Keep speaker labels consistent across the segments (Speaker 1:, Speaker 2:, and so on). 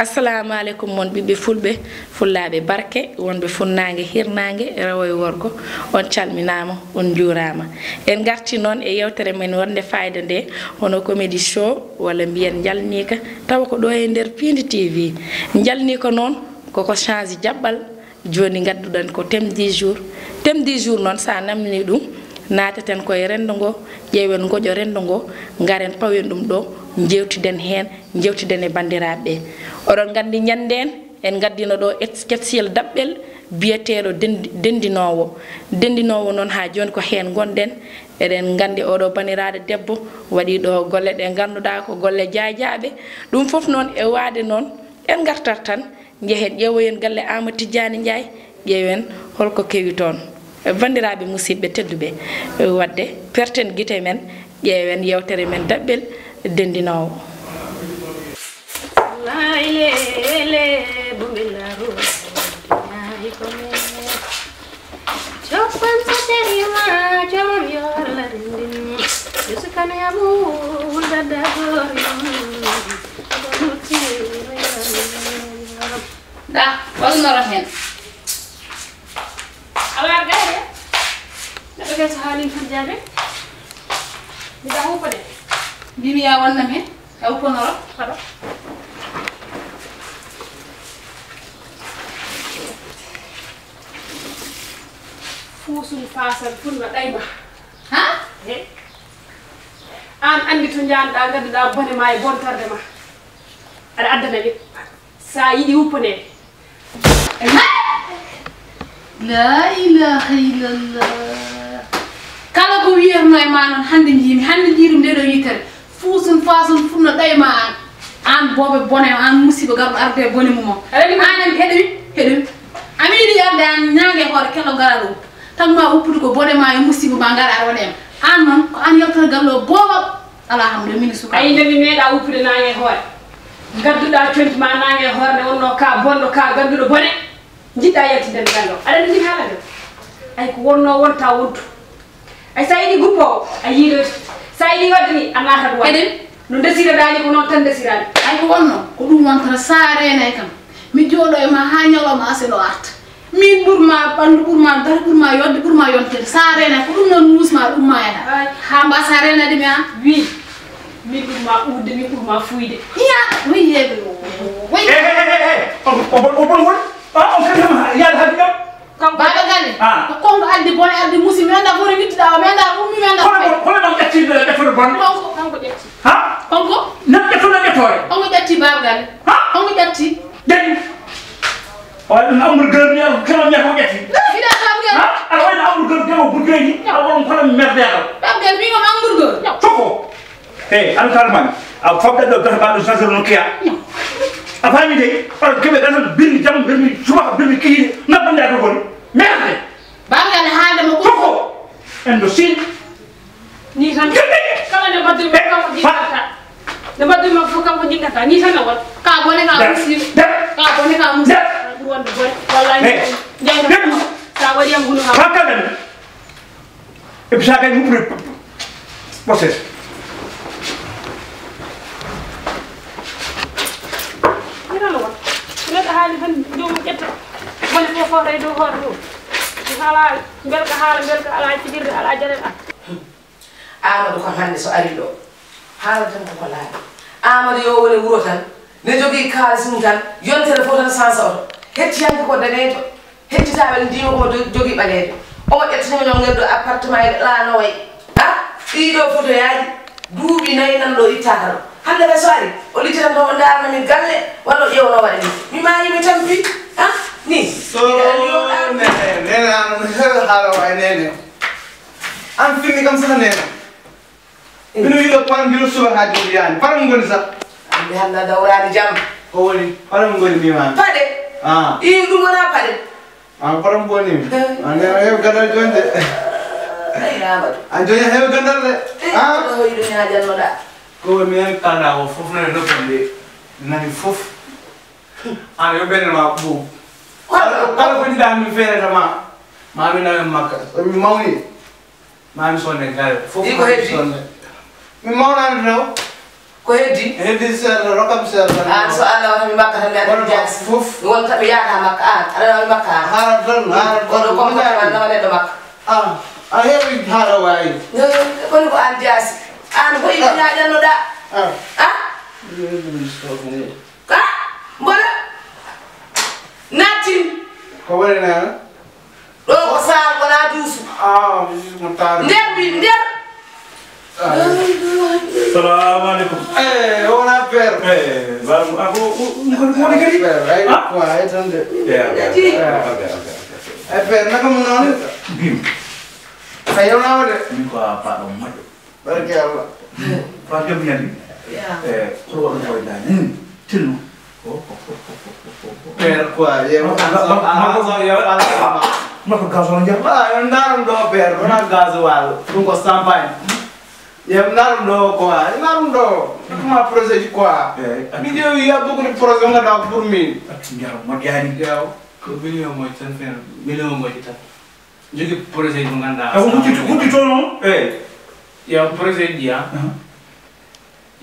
Speaker 1: assalamu alaikum mon bibbe fulbe fullabe barke wonbe funnange hirnange rawoy worgo on calminama on jurama en garti non e yewtere men wonde fayda de hono comedy show wala biyen jalnika taw ko do e der Pindi TV jalnika non koko change jabbal joni gaddudan ko tem 10 jours non sa namni dum nataten koy rendo ngo jeewen gojo rendo ngo ngaren pawen dum do jewtiden hen jewtiden e bandiraabe oron gandi nyanden en gaddino do exceptiel dabbel biyetedo dendinowo non ha joni ko hen gonden eden gandi odo baniraade debbo wadi do golle de ganduda ko golle jaajaabe dum fof non e waade non en gartar tan jehen jeewoyen galle Amadou Tidiane Ndiaye jeewen holko kewi ton bandiraabe musibbe teddube wadde perten gite men jeewen yewtere men dabbel dendinowo la ile bumilaru ay kome chopan saterima jom yorla dindin yusukane amu dadagor da wal narahen alar gaade da ke halin fujjabe mi da ho pade bimi ya wonna me aw ko noro fado fusul fasal funna dayba ha an andi to janda gadda bone ma e bontarde ma ada addana bi sa yidi wupone la ilaha illallah kala ko wiyerno e manon hande jirum de do yitere fusun fasun funna dayma an bobe bone an musiba gardo arde bone mumo anen hedemi amidi yarde an nyaage hore kelo garalo tagma uppudu ko bone ma e musiba ma ngara wodem an non ko an yottal gallo bobo alhamdulillah min suka ay ndebi meeda uppude naage hore gadduda tonti ma naage hore ne wonno ka bondo ka gaddudo bone jidda yatti den gallo ada ni hala do ay ko wonno wonta wontu ay sayidi guppo ay yido sayidi wadni Allah hadu wadin no desira dali ko non tan desirani ay ko wonno ko dum wontara saare nay kam mi jodo e ma ha nyalo ma aselo art min burma bandu burma dar burma yodde burma yonte saare nay ko dum non musma dum ma ya ha mba saare na dimi ha wi mi burma udde mi burma fuyde ya wi yebe wi on kan ya hadu kam baba galle ko kongo aldi bone aldi musi mi anda fori wittida mi anda ummi mi anda ko la jatti defo bon kongo jatti ha kongo na defo na defore kongo jatti baba galle ha kongo jatti den o na amul geur ni kala ñako jatti ida baba galle ha ala wayna amul geur dewo bu geeni awon ko la merde yalla baba galle mi ngam amul geur foko an kalman a fobda do ba do changer no kia afami de par kebe dana bir jam bir mi suba bir mi kii na banda ko bon merde bangale haalde mo ko endo sin ni tan kala ne baddu be ko jingata ne baddu ma fu kam ko jingata ni tan wal ka bone ka musi ka bone ka musi wonde bone wallahi jayna sa wadi am gunu ha fakka den e bisa kay mu process hali fan jom jetta bone fofo ray do hor do hala belka ala cidirde ala jare Amadou ko hande so ari do hala tan ko laade Amadou yo woni wuro tan ne jogi kalis mum tan yontere fo tan sansa o hetti yanke ko danejo hetti tabel ndiwo ko jogi baleede o ƴettino ñom ngerdo appartement e la no way ha ɗiɗo photo yaaji duuɓi nayi nan ɗo ittata ɗo hande ka so ari o littitan to o darna min galle walla o ƴewno waɗa mi maayi mi tampi ha ni
Speaker 2: so nene an hala way nene an finni kam sax nene bino yiɗo param jilo suba ha jodi yani param ngoni sax
Speaker 1: ande handa dawrani jam
Speaker 2: o woni param ngoni mimami
Speaker 1: paɗe i ɗum wona paɗe
Speaker 2: an param bonimi an hew gadal jonde an joni hew gadal de
Speaker 1: ɗo hoyɗo ñajannoɗa
Speaker 2: ko mi en kala o fof nane noppande nani fof an yo benne ma bu kala ko dida mi feereta ma mi nawe makka mi mawni ma mi sonne gare fof
Speaker 1: ko heddi
Speaker 2: sonne mi mawnani taw
Speaker 3: ko heddi
Speaker 2: serre rokam serre
Speaker 3: an so Allah wata mi makka tan mi anda jas
Speaker 2: fof
Speaker 3: won taɓe yaata makka an aɗa mi makka an
Speaker 2: haara tan
Speaker 3: kono comportement nama neɗɗo makka
Speaker 2: a heewi haara wayi
Speaker 3: kono ko an jaasi an ko yimɓe ñaƴannoɗa ka mboɗa nattin
Speaker 2: ko woni nana
Speaker 3: ɗo ko sal wona duusu
Speaker 2: mo taari
Speaker 3: nder mbi nder
Speaker 4: Assalamu alaikum.
Speaker 2: wona père
Speaker 4: Baru aku ngoni kadi.
Speaker 2: ay ko ay tan de ay père naka mo non
Speaker 4: Bim.
Speaker 2: ay yow na de
Speaker 4: Min ko apa do majo.
Speaker 2: barke Allah
Speaker 4: Fa dem ñali. Ko wala ko dani. Tinu.
Speaker 2: père quoi yow
Speaker 4: Mako gaso njar.
Speaker 2: yow ndaram do père wona gasoil ɗum ko champagne yow ndaram do quoi ndaram do comment projet ji quoi mi yow il y a beaucoup de projets nga daw pour min
Speaker 4: Njar mo jani.
Speaker 2: yow
Speaker 5: ko million moy tan fen million moy tan jogi projet mo ganda
Speaker 4: Aku muti to no.
Speaker 5: ya projet dia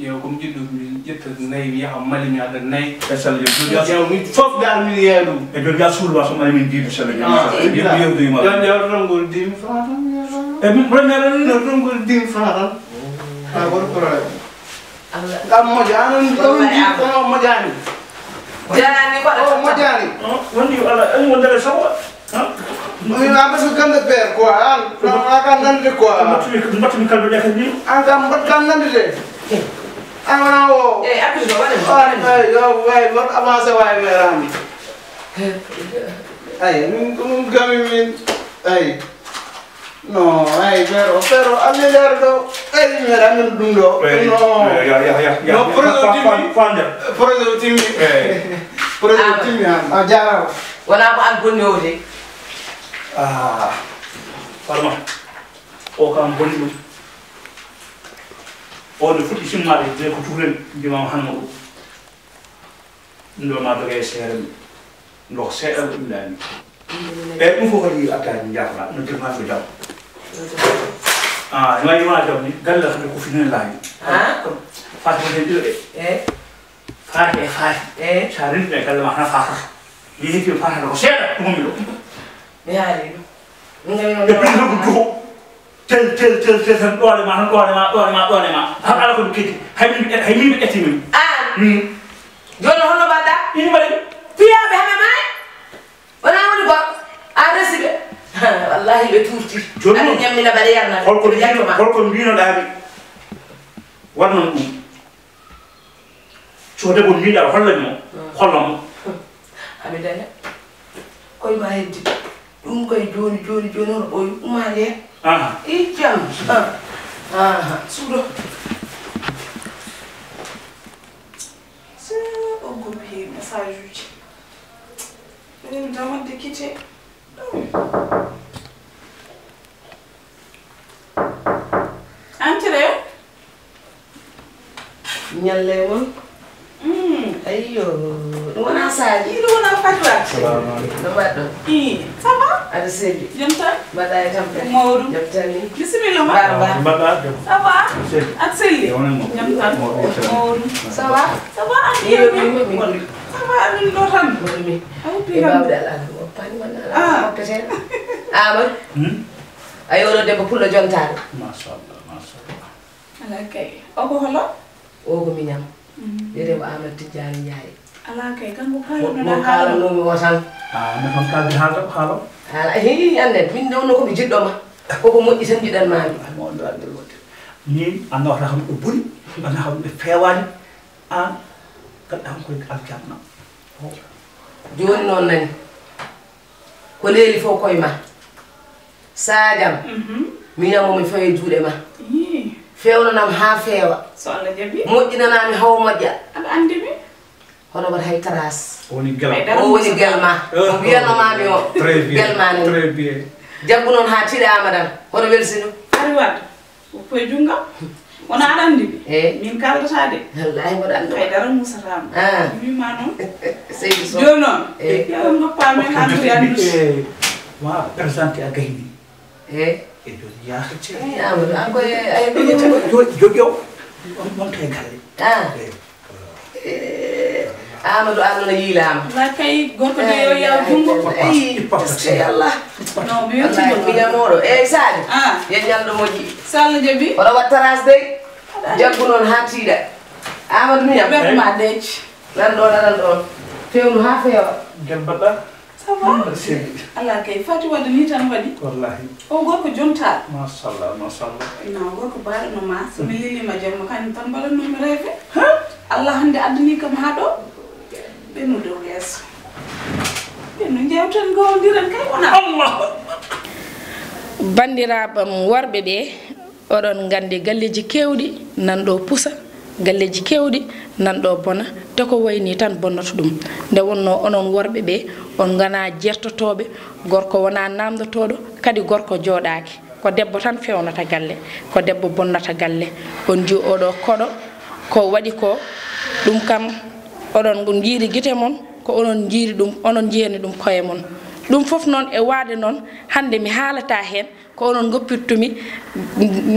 Speaker 5: yow comme jiddu mi jetta nay ya mali mi ada nay
Speaker 4: Esal je do ya.
Speaker 2: yow mi fof dal mi yeedu
Speaker 4: E do ya sul wa so mali min di sel je. Di yow do ma.
Speaker 2: yow rongol 10 francs
Speaker 4: E mi mo na
Speaker 2: no rongol 10 francs ah bon problème
Speaker 3: Allah
Speaker 2: kam mojani ko mojani
Speaker 3: jarani ko
Speaker 2: mojani
Speaker 4: Wondi ala ay mo dala sawa.
Speaker 2: mi ma basu kan de père quoi an kan nan de quoi
Speaker 4: Mbatu mi kaldo jakal ni.
Speaker 2: an kam bat kan nan de ana wo
Speaker 3: appui do waɗa
Speaker 2: ay yo way wat avancé way merami ay min gami min ay no ay pero alliler do ay merami dum do no
Speaker 4: Ya.
Speaker 2: No,
Speaker 4: Fanda.
Speaker 2: projet timi projet timi a jaraw
Speaker 3: wona ko an bonni o de
Speaker 4: Farma. O kam bonni dum. O de futti simmaade de ko tulen jima hanmo ndo ma doge sere ndo sere dum dani. E dum ko kadi atani jafa no dirma ko jaw. Ngai ma jaw ni galla ko finen lahi. Fatima de dire. Sharin de galla ma hana fa. Yi ki fa ko sere dum mi do.
Speaker 3: mi haali ɗum ngami
Speaker 4: E bin ko tel tan ɗoole ma han ala ko kiti hay min ɓe ƴetti min
Speaker 3: an joni holno mbaɗɗa
Speaker 4: ini mbaɗi
Speaker 3: fiyaɓe haɓe mayi wona woni gorko an resi ɓe wallahi ɓe turti aɓe ñammina mbaɗa yarnaa ɓe ƴettoma
Speaker 4: holko mbinoɗaami wannon ɗum so debbo mbiɗa hollani mo hollamo
Speaker 3: haɓe daña koye ma heddi ɗum koye joni hono ɓoyi umade i jam suuɗo o gomi heewi message uji minen damande kite
Speaker 1: Antire?
Speaker 3: ñalle mon ayyo ɗum wona Sadio
Speaker 1: Ɗum wona Fatou.
Speaker 3: no mbaɗɗon
Speaker 1: Ça va?
Speaker 3: aɗa selli
Speaker 1: Jam tan?
Speaker 3: mbaɗɗa e tampere
Speaker 1: Mawɗum.
Speaker 3: jam tani
Speaker 1: Bisimilla ma.
Speaker 3: mbar
Speaker 4: mbaɗɗa
Speaker 1: Ça va?
Speaker 4: Selli.
Speaker 1: Ak selli?
Speaker 4: Yewnan mo.
Speaker 1: Jam tan? Mawɗum.
Speaker 3: ça va
Speaker 1: Ça va? An
Speaker 3: Iyo,
Speaker 1: yewmi?
Speaker 3: mi.
Speaker 1: Ça va amin ɗo tan?
Speaker 3: moɗumi
Speaker 1: Aw
Speaker 3: e
Speaker 1: pigam.
Speaker 3: bawde ala o pani wona ala hokketen amadou a yoɗo debbo pullo jontaɗo
Speaker 4: Machallah, machallah.
Speaker 1: Ala kay. O ko holo?
Speaker 3: o ko miñam wiyetewo amadou Tidiani Ndiaye
Speaker 1: Ala kay kanko
Speaker 3: mo
Speaker 1: kayoɗoɗa haala.
Speaker 3: haalanomi o tan
Speaker 4: Nafam kaldi haala haala.
Speaker 3: haala hi anden min newno komi jiɗɗoma koko moƴƴi tan jiɗanmami
Speaker 4: Mo ando ande wote. Ni anda wata ham ɗo buri, anda ham ɓe fewani an gadda ham koye aljanna.
Speaker 3: joni noon nani ko leeli fof koye ma Sadiam mi yamomi fawe juuɗe ma fewnanam ha feewa
Speaker 1: So Allah jaɓi.
Speaker 3: moƴƴinanami haw moƴƴa
Speaker 1: Aɓe andi mi?
Speaker 3: hono waɗa hay trace
Speaker 4: Woni
Speaker 1: Ɓeyɗa.
Speaker 3: o woni guelma o wiyannomami o
Speaker 4: Très bien.
Speaker 3: guelmani
Speaker 4: Très bien.
Speaker 3: jaggu noon ha tiɗama dan hono welsi ɗum
Speaker 1: Ari wadde. Ko koye junggam. Wona aɗa andi mi?
Speaker 3: eyyi
Speaker 1: Min kaldata de.
Speaker 3: wallahi mboɗa andi
Speaker 1: Haydara musatama. Wima noon.
Speaker 3: seydi so
Speaker 1: Joni noon.
Speaker 3: eyyi
Speaker 1: Yaw goppami ha nduya andude.
Speaker 4: Ma présenté a gayni.
Speaker 3: eyyi
Speaker 4: E joni yaahate.
Speaker 3: amadou an koye ay ɓeƴete
Speaker 4: Jogi o. on kay galle
Speaker 3: Amadou Arona yiilama
Speaker 1: la kay gorko de yo yaw jungo
Speaker 3: Allah
Speaker 1: non mi yotti
Speaker 3: mi ñamoɗo Sadi
Speaker 1: ah
Speaker 3: yen ñalɗo moƴƴi
Speaker 1: salla jabi
Speaker 3: oɗo wat taras dey jaggu noon ha tiiɗa Amadou miñam
Speaker 1: ma dec
Speaker 3: nan ɗon fewnu ha feewa
Speaker 4: gel baɗɗa
Speaker 1: ça va Allah kay fati wadde ni tan waɗi
Speaker 4: wallahi
Speaker 1: o gorko jonta
Speaker 4: machallah
Speaker 1: non gorko baɗano ma somi lilima jamma kañum tan mbaɗannomi reefe Allah hande addani kam ha ɗo ɓennu dow yeeso ɓennu jewten gowdiran kay wona
Speaker 4: Allah
Speaker 6: bandiraɓam worɓe ɓe oɗon gandi galleji kewɗi nanɗo pusa galleji kewɗi nanɗo bona te ko wayni tan bonnata ɗum nde wonno onon worɓe ɓe on gana jertotoɓe gorko wona namdotoɗo kadi gorko jooɗaki ko debbo tan fewnata galle ko debbo bonnata galle on ji oɗo koɗo ko waɗi ko ɗum kam oɗon jiiri guite mon ko onon jiiri ɗum onon jiyani ɗum koye mon ɗum fof noon e waade noon hande mi haalata hen ko onon goppirtumi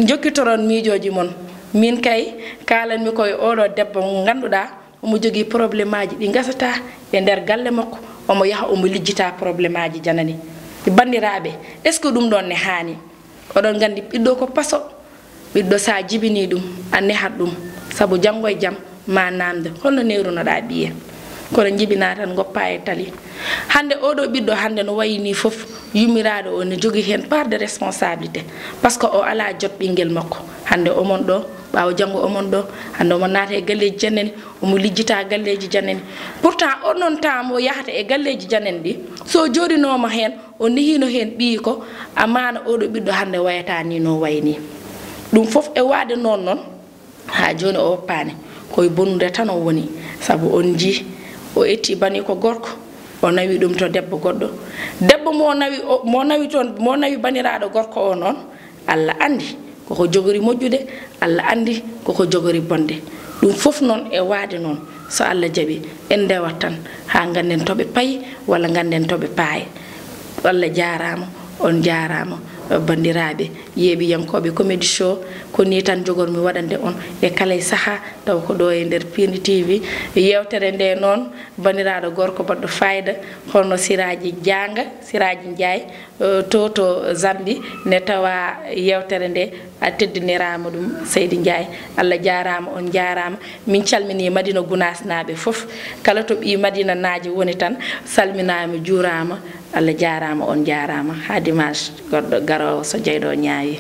Speaker 6: jokkitoron miijoji mon min kay kalanmi koye oɗo debbo mo ganduɗa omo jogui probléme aji ɗi gasata e nder galle makko omo yaha omo lijjita probléme aji janani bandiraɓe est ce que ɗum ɗon ne haani oɗon gandi ɓiɗɗo ko paso ɓiɗɗo sa jibini ɗum a nehat ɗum saabu janggo e jaam ma namde holno nerunoɗa ɓiye kono jibina tan goppa e tali hande oɗo ɓiɗɗo hande no wayini foof yummiraɗo o ne jogui hen part de responsabilité par ce que o ala jot ɓinguel makko hande omon ɗo ɓawo janggo omon ɗo hande omo naata e galleji janani omo lijjita galleji janani pourtant onon temps mo yahata e galleji janani ɗi so joɗinoma hen o nehino hen ɓiyi ko amana oɗo ɓiɗɗo hande wayata ni no wayni ɗum foof e wade noon ha joni o woppani koye bonnude tan o woni saabu on ji o etti bani ko gorko o nawi ɗum to debbo goɗɗo debbo mo nawi baniraɗo gorko o noon Allah andi koko jogori moƴƴude Allah andi koko jogori bonde ɗum fof noon e waade noon so Allah jaaɓi en ndewat tan ha ganden toɓe payi walla ganden toɓe paaye Allah jarama on jarama bandiraɓe yeeɓiyankoɓe comédie show ko ni tan jogormi waɗande on e kala saaha taw ko ɗo e nder Pindi TV yewtere nde noon bandiraɗo gorko baɗɗo fayida hono Siraji Janga Siraji Ndiaye to Zambi ne tawa yewtere nde a teddinirama ɗum Seydi Ndiaye Allah jarama on jarama min calmini Madina Gounass naɓe foof kala to ɓi Madina naaji woni tan salminama juurama Allah jarama on jarama ha dimanche goɗɗo garowo so jeyɗo ñaawi